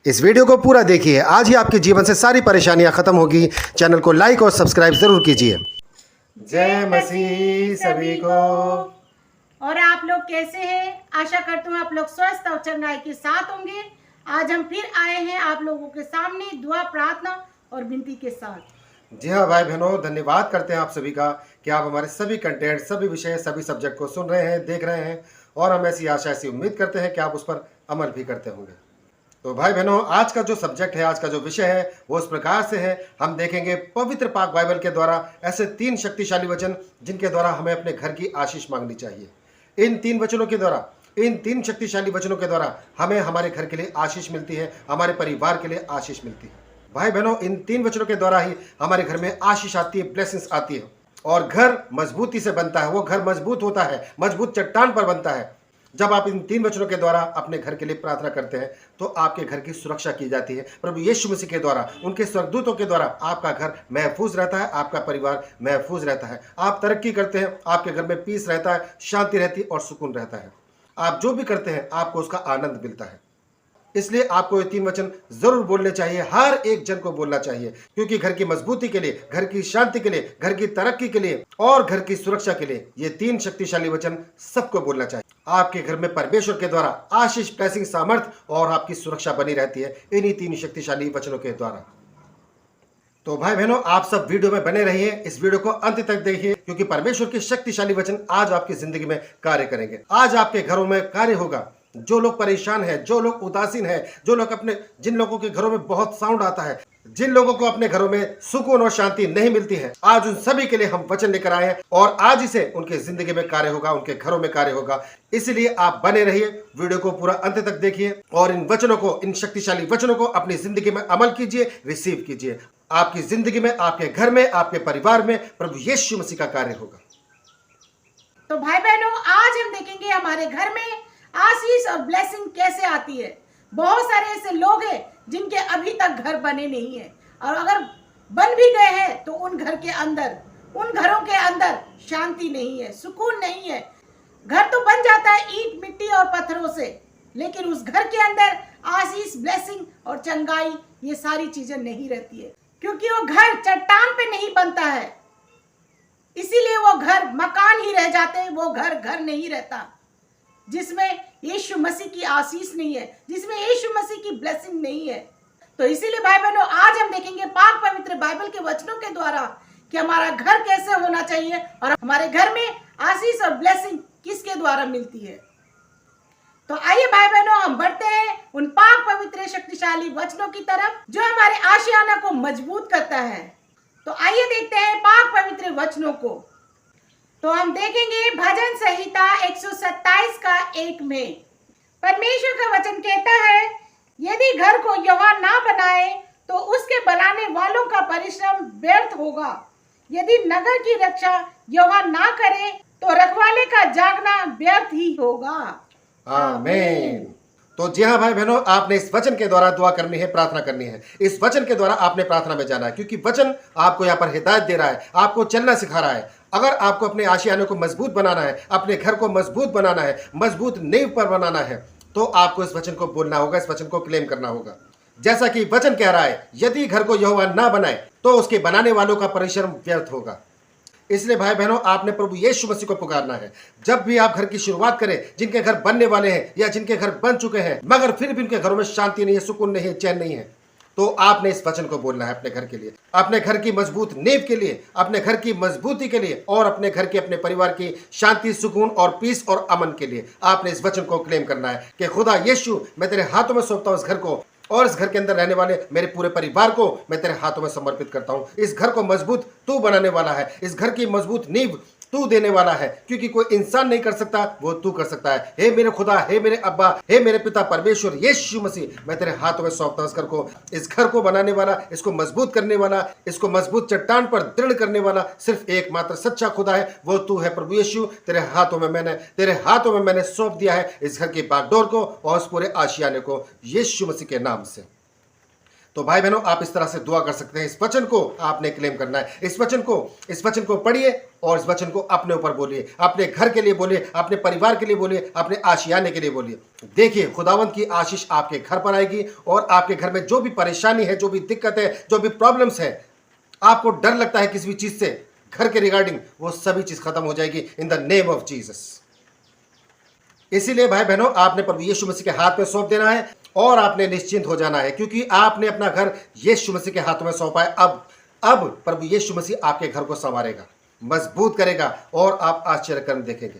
इस वीडियो को पूरा देखिए, आज ही आपके जीवन से सारी परेशानियां खत्म होगी। चैनल को लाइक और सब्सक्राइब जरूर कीजिए। जय मसीह सभी को। और आप लोग कैसे हैं? आशा करती हूँ आप लोग स्वस्थ और चंगाई के साथ होंगे। आज हम फिर आए हैं आप लोगों के सामने दुआ, प्रार्थना और विनती के साथ। जी हाँ भाई बहनों, धन्यवाद करते हैं आप सभी का कि आप हमारे सभी कंटेंट, सभी विषय, सभी सब्जेक्ट को सुन रहे हैं, देख रहे हैं और हम ऐसी आशा, ऐसी उम्मीद करते हैं कि आप उस पर अमल भी करते होंगे। तो भाई बहनों, आज का जो सब्जेक्ट है, आज का जो विषय है वो इस प्रकार से है। हम देखेंगे पवित्र पाक बाइबल के द्वारा ऐसे 3 शक्तिशाली वचन जिनके द्वारा हमें अपने घर की आशीष मांगनी चाहिए। इन 3 वचनों के द्वारा, इन 3 शक्तिशाली वचनों के द्वारा हमें हमारे घर के लिए आशीष मिलती है, हमारे परिवार के लिए आशीष मिलती है। भाई बहनों, इन 3 वचनों के द्वारा ही हमारे घर में आशीष आती है, ब्लेसिंग्स आती है और घर मजबूती से बनता है। वो घर मजबूत होता है, मजबूत चट्टान पर बनता है। जब आप इन 3 वचनों के द्वारा अपने घर के लिए प्रार्थना करते हैं तो आपके घर की सुरक्षा की जाती है। प्रभु यीशु मसीह के द्वारा, उनके स्वर्गदूतों के द्वारा आपका घर महफूज रहता है, आपका परिवार महफूज रहता है। आप तरक्की करते हैं, आपके घर में पीस रहता है, शांति रहती है और सुकून रहता है। आप जो भी करते हैं आपको उसका आनंद मिलता है। इसलिए आपको ये 3 वचन जरूर बोलने चाहिए, हर एक जन को बोलना चाहिए, क्योंकि घर की मजबूती के लिए, घर की शांति के लिए, घर की तरक्की के लिए और घर की सुरक्षा के लिए ये 3 शक्तिशाली वचन सबको बोलना चाहिए। आपके घर में परमेश्वर के द्वारा आशीष, ब्लेसिंग, सामर्थ और आपकी सुरक्षा बनी रहती है इन्हीं 3 शक्तिशाली वचनों के द्वारा। तो भाई बहनों, आप सब वीडियो में बने रहिए, इस वीडियो को अंत तक देखिए, क्योंकि परमेश्वर के शक्तिशाली वचन आज आपकी जिंदगी में कार्य करेंगे। आज आपके घरों में कार्य होगा। जो लोग परेशान हैं, जो लोग उदासीन हैं, जो लोग जिन लोगों के घरों में बहुत साउंड आता है, जिन लोगों को अपने घरों में सुकून और शांति नहीं मिलती है, आज उन सभी के लिए हम वचन लेकर आए हैं और आज ही से उनके जिंदगी में कार्य होगा, उनके घरों में कार्य होगा। इसलिए आप बने रहिए, वीडियो को पूरा अंत तक देखिए और इन वचनों को, इन शक्तिशाली वचनों को अपनी जिंदगी में अमल कीजिए, रिसीव कीजिए। आपकी जिंदगी में, आपके घर में, आपके परिवार में प्रभु यीशु मसीह का कार्य होगा। तो भाई बहनों, आज हम देखेंगे हमारे घर में आशीष और ब्लेसिंग कैसे आती है। बहुत सारे ऐसे लोग हैं जिनके अभी तक घर बने नहीं है, और अगर बन भी गए हैं तो उन घरों के अंदर शांति नहीं है, सुकून नहीं है। घर तो बन जाता है ईंट, मिट्टी और पत्थरों से, लेकिन उस घर के अंदर आशीष, ब्लेसिंग और चंगाई, ये सारी चीजें नहीं रहती है, क्योंकि वो घर चट्टान पे नहीं बनता है। इसीलिए वो घर मकान ही रह जाते हैं, वो घर नहीं रहता जिसमें यीशु मसीह की आशीष नहीं है, जिसमें यीशु मसीह की ब्लेसिंग नहीं है। तो इसीलिए भाई बहनों, आज हम देखेंगे पाक पवित्र बाइबल के वचनों के द्वारा कि हमारा घर कैसे होना चाहिए और हमारे घर में आशीष और ब्लेसिंग किसके द्वारा मिलती है। तो आइए भाई बहनों, हम बढ़ते हैं उन पाक पवित्र शक्तिशाली वचनों की तरफ जो हमारे आशियाना को मजबूत करता है। तो आइए देखते हैं पाक पवित्र वचनों को। तो हम देखेंगे भजन संहिता 127 का 1 में परमेश्वर का वचन कहता है, यदि घर को यहोवा ना बनाए तो उसके बनाने वालों का परिश्रम व्यर्थ होगा। यदि नगर की रक्षा यहोवा ना करे तो रखवाले का जागना व्यर्थ ही होगा। आमीन। तो जी हाँ भाई बहनों, आपने इस वचन के द्वारा दुआ करनी है, प्रार्थना करनी है। इस वचन के द्वारा आपने प्रार्थना में जाना है, क्योंकि वचन आपको यहाँ पर हिदायत दे रहा है, आपको चलना सिखा रहा है। अगर आपको अपने आशियाने को मजबूत बनाना है, अपने घर को मजबूत बनाना है, मजबूत नींव पर बनाना है, तो आपको इस वचन को बोलना होगा, इस वचन को क्लेम करना होगा। जैसा कि वचन कह रहा है, यदि घर को यहोवा ना बनाए तो उसके बनाने वालों का परिश्रम व्यर्थ होगा। इसलिए भाई बहनों, आपने प्रभु यीशु मसीह को पुकारना है। जब भी आप घर की शुरुआत करें, जिनके घर बनने वाले हैं या जिनके घर बन चुके हैं मगर फिर भी उनके घरों में शांति नहीं है, सुकून नहीं है, चैन नहीं है, तो आपने इस वचन को बोलना है अपने घर के लिए, अपने घर की मजबूत नींव के लिए, अपने घर की मजबूती के लिए और अपने घर के, अपने परिवार की शांति, सुकून और पीस और अमन के लिए। आपने इस वचन को क्लेम करना है कि खुदा यीशु, मैं तेरे हाथों में सौंपता हूँ इस घर को और इस घर के अंदर रहने वाले मेरे पूरे परिवार को मैं तेरे हाथों में समर्पित करता हूँ। इस घर को मजबूत तू बनाने वाला है, इस घर की मजबूत नींव तू देने वाला है, क्योंकि कोई इंसान नहीं कर सकता, वो तू कर सकता है। हे मेरे खुदा, हे मेरे अब्बा, हे मेरे पिता परमेश्वर यीशु मसीह, मैं तेरे हाथों में सौंपता हूं इस घर को बनाने वाला, इसको मजबूत करने वाला, इसको मजबूत चट्टान पर दृढ़ करने वाला सिर्फ एकमात्र सच्चा खुदा है, वो तू है प्रभु यीशु। तेरे हाथों में मैंने सौंप दिया है इस घर की बागडोर को और उस पूरे आशियाने को यीशु मसीह के नाम से। तो भाई बहनों, आप इस तरह से दुआ कर सकते हैं। इस वचन को आपने क्लेम करना है। इस वचन को पढ़िए और इस वचन को अपने ऊपर बोलिए, अपने घर के लिए बोलिए, अपने परिवार के लिए बोलिए, अपने आशियाने के लिए बोलिए। देखिए खुदावंत की आशीष आपके घर पर आएगी और आपके घर में जो भी परेशानी है, जो भी दिक्कत है, जो भी प्रॉब्लम्स है, आपको डर लगता है किसी भी चीज से घर के रिगार्डिंग, वो सभी चीज खत्म हो जाएगी in the name of Jesus. इसीलिए भाई बहनों, आपने प्रभु यीशु मसीह के हाथ में सौंप देना है और आपने निश्चिंत हो जाना है, क्योंकि आपने अपना घर यीशु मसीह के हाथों में सौंपा है। अब प्रभु यीशु मसीह आपके घर को संवारेगा, मजबूत करेगा और आप आश्चर्य कर्म देखेंगे।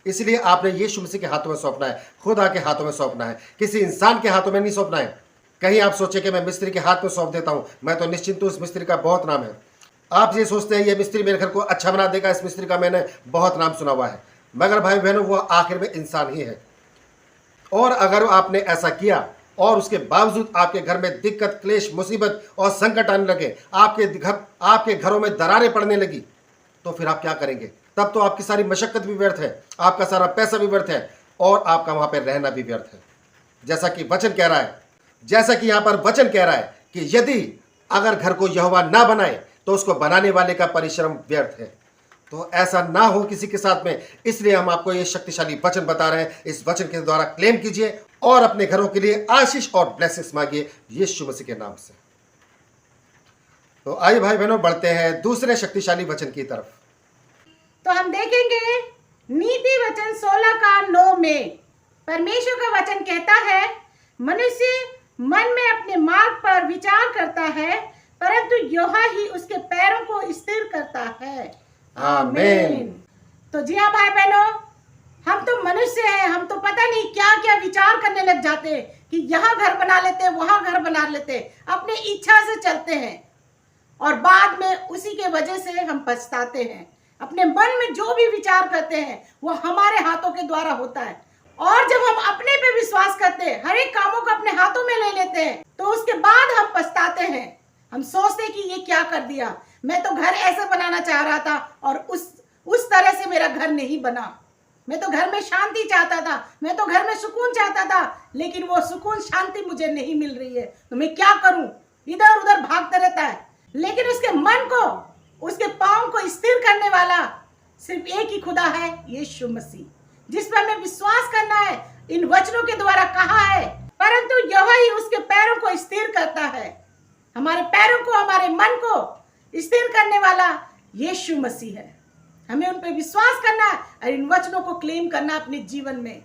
इसलिए आपने यीशु मसीह के हाथों में सौंपना है, खुदा के हाथों में सौंपना है, किसी इंसान के हाथों में नहीं सौंपना है। कहीं आप सोचे कि मैं मिस्त्री के हाथ में सौंप देता हूं, मैं तो निश्चिंत हूं, उस मिस्त्री का बहुत नाम है। आप ये सोचते हैं ये मिस्त्री मेरे घर को अच्छा बना देगा, इस मिस्त्री का मैंने बहुत नाम सुना हुआ है, मगर भाई बहनों वो आखिर में इंसान ही है। और अगर आपने ऐसा किया और उसके बावजूद आपके घर में दिक्कत, क्लेश, मुसीबत और संकट आने लगे, आपके घरों में दरारें पड़ने लगी, तो फिर आप क्या करेंगे? तब तो आपकी सारी मशक्कत भी व्यर्थ है, आपका सारा पैसा भी व्यर्थ है और आपका वहां पर रहना भी व्यर्थ है। जैसा कि वचन कह रहा है, जैसा कि यहां पर वचन कह रहा है कि यदि अगर घर को यहोवा ना बनाए तो उसको बनाने वाले का परिश्रम व्यर्थ है। तो ऐसा ना हो किसी के साथ में, इसलिए हम आपको ये शक्तिशाली वचन बता रहे हैं। इस वचन के द्वारा क्लेम कीजिए और अपने घरों के लिए आशीष और ब्लेसिंग्स मांगिए यीशु मसीह के नाम से। तो आइए भाई बहनों, बढ़ते हैं दूसरे शक्तिशाली वचन की तरफ। तो हम देखेंगे नीति वचन 16 का 9 में परमेश्वर का वचन कहता है, मनुष्य मन में अपने मार्ग पर विचार करता है, परंतु यहोवा ही उसके पैरों को स्थिर करता है। आमीन। तो जी हाँ भाई बहनों, हम तो मनुष्य हैं, हम तो पता नहीं क्या क्या विचार करने लग जाते हैं कि यहाँ घर बना लेते, वहां घर बना लेते, अपनी इच्छा से चलते हैं और बाद में उसी के वजह से हम पछताते हैं। अपने मन में जो भी विचार करते हैं वो हमारे हाथों के द्वारा होता है, और जब हम अपने पे विश्वास करते हैं, हर एक कामों को अपने हाथों में ले लेते हैं, तो उसके बाद हम पछताते हैं। हम सोचते हैं कि ये क्या कर दिया, मैं तो घर ऐसे बनाना चाह रहा था और उस तरह से मेरा घर नहीं बना। मैं तो घर में शांति चाहता था, मैं तो घर में सुकून चाहता था, लेकिन वो सुकून, शांति मुझे नहीं मिल रही है, तो मैं क्या करूं? इधर उधर भागता रहता है। लेकिन उसके मन को, उसके पांव को स्थिर करने वाला सिर्फ एक ही खुदा है, यीशु मसीह, जिस पर हमें विश्वास करना है। इन वचनों के द्वारा कहा है, परंतु यहोवा ही उसके पैरों को स्थिर करता है। हमारे पैरों को, हमारे मन को स्थिर करने वाला यीशु मसीह है। हमें उन पर विश्वास करना है और इन वचनों को क्लेम करना अपने जीवन में।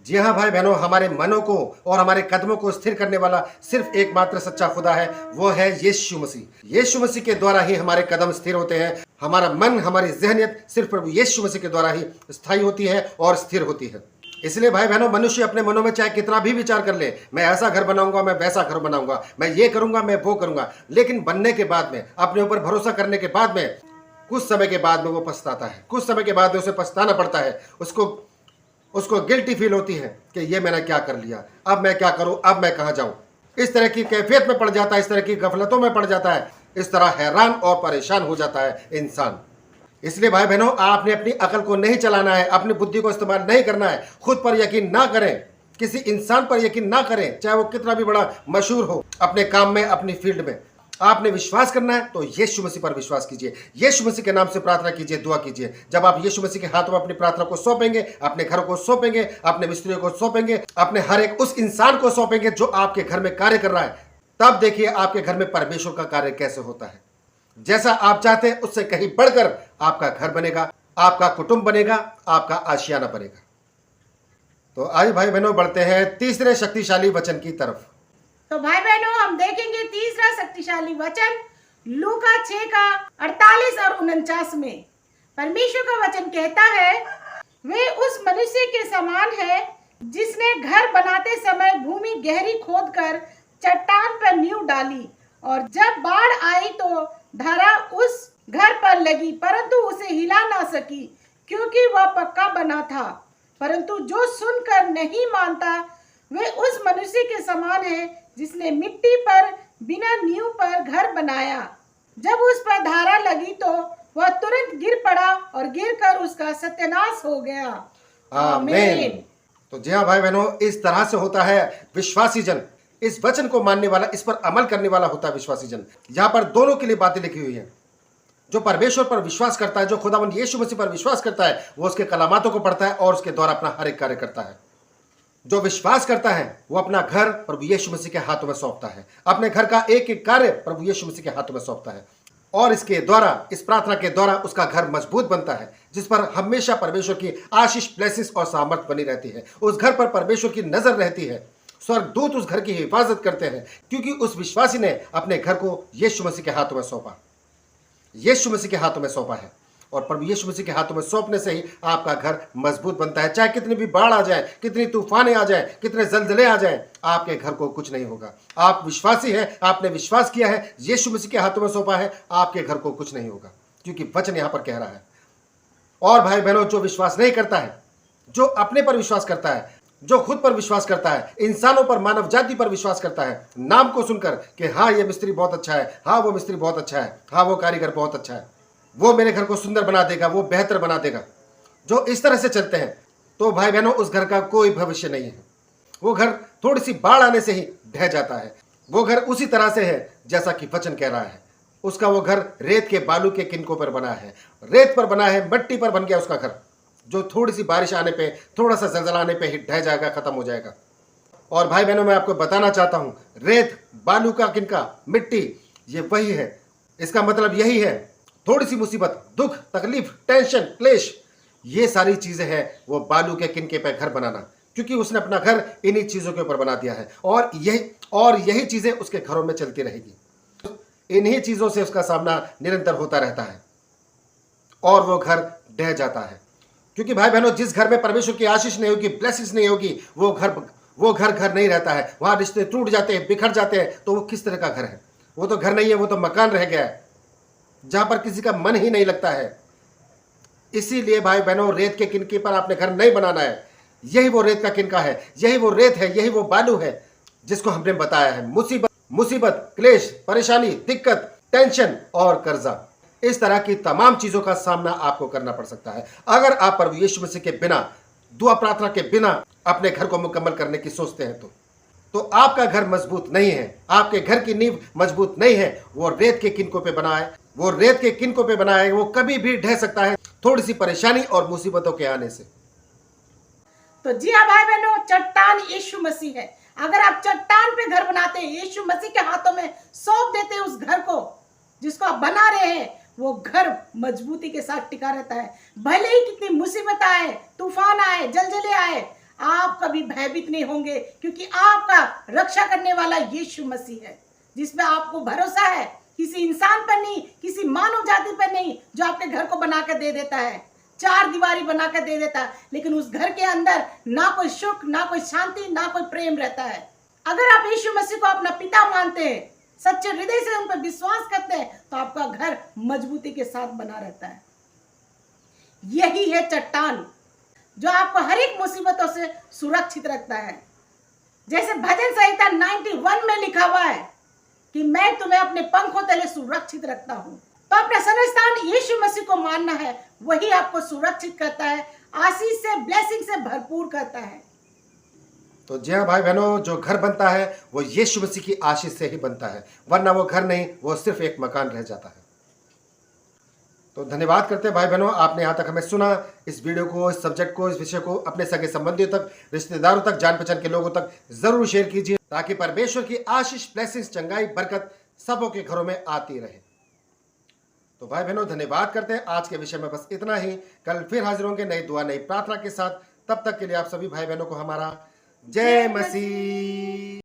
जी हाँ भाई बहनों, हमारे मनों को और हमारे कदमों को स्थिर करने वाला सिर्फ एकमात्र सच्चा खुदा है, वो है यीशु मसीह। यीशु मसीह के द्वारा ही हमारे कदम स्थिर होते हैं। हमारा मन, हमारी ज़हनियत सिर्फ प्रभु यीशु मसीह के द्वारा ही स्थायी होती है और स्थिर होती है। इसलिए भाई बहनों, मनुष्य अपने मनों में चाहे कितना भी विचार कर ले, मैं ऐसा घर बनाऊंगा, मैं वैसा घर बनाऊंगा, मैं ये करूंगा, मैं वो करूंगा, लेकिन बनने के बाद में, अपने ऊपर भरोसा करने के बाद में, कुछ समय के बाद में वो पछताता है, कुछ समय के बाद में उसे पछताना पड़ता है। उसको गिल्टी फील होती है कि ये मैंने क्या कर लिया, अब मैं क्या करूं, अब मैं कहां जाऊं। इस तरह की कैफियत में पड़ जाता है, इस तरह की गफलतों में पड़ जाता है, इस तरह हैरान और परेशान हो जाता है इंसान। इसलिए भाई बहनों, आपने अपनी अकल को नहीं चलाना है, अपनी बुद्धि को इस्तेमाल नहीं करना है। खुद पर यकीन ना करें, किसी इंसान पर यकीन ना करें, चाहे वो कितना भी बड़ा मशहूर हो अपने काम में, अपनी फील्ड में। आपने विश्वास करना है तो यीशु मसीह पर विश्वास कीजिए, यीशु मसीह के नाम से प्रार्थना कीजिए, दुआ कीजिए। जब आप यीशु मसीह के हाथों में अपनी प्रार्थना को सौंपेंगे, अपने घर को सौंपेंगे, अपने मिस्त्रियों को सौंपेंगे, अपने हर एक उस इंसान को सौंपेंगे जो आपके घर में कार्य कर रहा है, तब देखिए आपके घर में परमेश्वर का कार्य कैसे होता है। जैसा आप चाहते हैं उससे कहीं बढ़कर आपका घर बनेगा, आपका कुटुंब बनेगा, आपका आशियाना बनेगा। तो आइए भाई बहनों, बढ़ते हैं तीसरे शक्तिशाली वचन की तरफ। तो भाई बहनों, हम देखेंगे तीसरा शक्तिशाली वचन लूका 6 का 48 और 49 में। परमेश्वर का वचन कहता है, वे उस मनुष्य के समान है जिसने घर बनाते समय भूमि गहरी खोदकर चट्टान पर नींव डाली, और जब बाढ़ आई तो धारा उस घर पर लगी, परंतु उसे हिला ना सकी, क्योंकि वह पक्का बना था। परंतु जो सुनकर नहीं मानता, वे उस मनुष्य के समान है जिसने मिट्टी पर बिना नींव पर घर बनाया। जब उस पर धारा लगी तो वह तुरंत गिर पड़ा और गिरकर उसका सत्यानाश हो गया। आमीन। तो जी हाँ भाई बहनों, इस तरह से होता है विश्वासी जन, इस वचन को मानने वाला, इस पर अमल करने वाला होता है विश्वासी जन। यहाँ पर दोनों के लिए बातें लिखी हुई हैं। जो परमेश्वर पर विश्वास करता है, जो खुदावंद यीशु मसीह पर विश्वास करता है, वो उसके कलामातों को पढ़ता है और उसके द्वारा अपना हर एक कार्य करता है। जो विश्वास करता है वो अपना घर प्रभु यीशु मसीह के हाथों में सौंपता है, अपने घर का एक एक कार्य प्रभु यीशु मसीह के हाथों में सौंपता है, और इसके द्वारा, इस प्रार्थना के द्वारा उसका घर मजबूत बनता है, जिस पर हमेशा परमेश्वर की आशीष, ब्लेसिंग्स और सामर्थ बनी रहती है। उस घर पर परमेश्वर की नजर रहती है, स्वर्गदूत उस घर की हिफाजत करते हैं, क्योंकि उस विश्वासी ने अपने घर को यीशु मसीह के हाथों में सौंपा, यीशु मसीह के हाथों में सौंपा है। और प्रभु यीशु मसीह के हाथों में सौंपने से ही आपका घर मजबूत बनता है। चाहे कितनी भी बाढ़ आ जाए, कितनी तूफानें आ जाए, कितने जलजले आ जाए, आपके घर को कुछ नहीं होगा। आप विश्वासी हैं, आपने विश्वास किया है, यीशु मसीह के हाथों में सौंपा है, आपके घर को कुछ नहीं होगा, क्योंकि वचन यहां पर कह रहा है। और भाई बहनों, जो विश्वास नहीं करता है, जो अपने पर विश्वास करता है, जो खुद पर विश्वास करता है, इंसानों पर, मानव जाति पर विश्वास करता है, नाम को सुनकर कि हाँ ये मिस्त्री बहुत अच्छा है, हाँ वो मिस्त्री बहुत अच्छा है, हाँ वो कारीगर बहुत अच्छा है, वो मेरे घर को सुंदर बना देगा, वो बेहतर बना देगा, जो इस तरह से चलते हैं, तो भाई बहनों उस घर का कोई भविष्य नहीं है। वो घर थोड़ी सी बाढ़ आने से ही ढह जाता है। वो घर उसी तरह से है जैसा कि वचन कह रहा है। उसका वो घर रेत के बालू के किनकों पर बना है, रेत पर बना है, मिट्टी पर बन गया उसका घर, जो थोड़ी सी बारिश आने पे, थोड़ा सा जलजला आने पे ही ढह जाएगा, खत्म हो जाएगा। और भाई बहनों, मैं आपको बताना चाहता हूं, रेत, बालू का किनका, मिट्टी, ये वही है। इसका मतलब यही है, थोड़ी सी मुसीबत, दुख, तकलीफ, टेंशन, क्लेश, ये सारी चीजें हैं वो बालू के किनके पे घर बनाना, क्योंकि उसने अपना घर इन्हीं चीजों के ऊपर बना दिया है, और यही चीजें उसके घरों में चलती रहेगी। इन्हीं चीजों से उसका सामना निरंतर होता रहता है और वो घर ढह जाता है। क्योंकि भाई बहनों, जिस घर में परमेश्वर की आशीष नहीं होगी, ब्लेसिंग्स नहीं होगी, वो घर नहीं रहता है। वहां रिश्ते टूट जाते हैं, बिखर जाते हैं, तो वो किस तरह का घर है? वो तो घर नहीं है, वो तो मकान रह गया है, जहां पर किसी का मन ही नहीं लगता है। इसीलिए भाई बहनों, रेत के किनके पर आपने घर नहीं बनाना है। यही वो रेत का किनका है, यही वो रेत है, यही वो बालू है जिसको हमने बताया है। मुसीबत, क्लेश, परेशानी, दिक्कत, टेंशन और कर्जा, इस तरह की तमाम चीजों का सामना आपको करना पड़ सकता है अगर आप प्रभु यीशु मसीह के बिना, दुआ प्रार्थना के बिना अपने घर को मुकम्मल करने की सोचते हैं। तो आपका घर मजबूत नहीं है, आपके घर की नींव मजबूत नहीं है। वो रेत के किनकों पे बना है, वो रेत के किनकों पे बना है, वो कभी भी ढह सकता है थोड़ी सी परेशानी और मुसीबतों के आने से। तो जी हाँ भाई बहनों, चट्टान यीशु मसीह है। अगर आप चट्टान पे घर बनाते हैं, यीशु मसीह के हाथों में सौंप देते हैं उस घर को जिसको आप बना रहे हैं, वो घर मजबूती के साथ टिका रहता है। भले ही कितनी मुसीबत आए, तूफान आए, जलजले आए, आप कभी भयभीत नहीं होंगे, क्योंकि आपका रक्षा करने वाला यीशु मसीह है, जिसमें आपको भरोसा है। किसी इंसान पर नहीं, किसी मानव जाति पर नहीं, जो आपके घर को बना कर दे देता है, चार दीवारी बना कर दे देता है, लेकिन उस घर के अंदर ना कोई सुख, ना कोई शांति, ना कोई प्रेम रहता है। अगर आप यीशु मसीह को अपना पिता मानते हैं, सच्चे हृदय से उन पर विश्वास करते हैं, तो आपका घर मजबूती के साथ बना रहता है। यही है चट्टान जो आपको हर एक मुसीबतों से सुरक्षित रखता है। जैसे भजन संहिता 91 में लिखा हुआ है कि मैं तुम्हें अपने पंखों तले सुरक्षित रखता हूं। तो अपना संस्थान यीशु मसीह को मानना है, वही आपको सुरक्षित करता है, आशीष से, ब्लेसिंग से भरपूर करता है। तो जी हाँ भाई बहनों, जो घर बनता है वो यीशु मसीह की आशीष से ही बनता है, वरना वो घर नहीं, वो सिर्फ एक मकान रह जाता है। तो धन्यवाद करते हैं भाई बहनों, आपने यहाँ तक हमें सुना। इस वीडियो को, इस सब्जेक्ट को, इस विषय को अपने सगे संबंधियों तक, रिश्तेदारों तक, जान पहचान के लोगों तक जरूर शेयर कीजिए, ताकि परमेश्वर की आशीष, ब्लेसिंग्स, चंगाई, बरकत सबों के घरों में आती रहे। तो भाई बहनों, धन्यवाद करते हैं। आज के विषय में बस इतना ही। कल फिर हाजिर होंगे नई दुआ, नई प्रार्थना के साथ। तब तक के लिए आप सभी भाई बहनों को हमारा जय मसीह।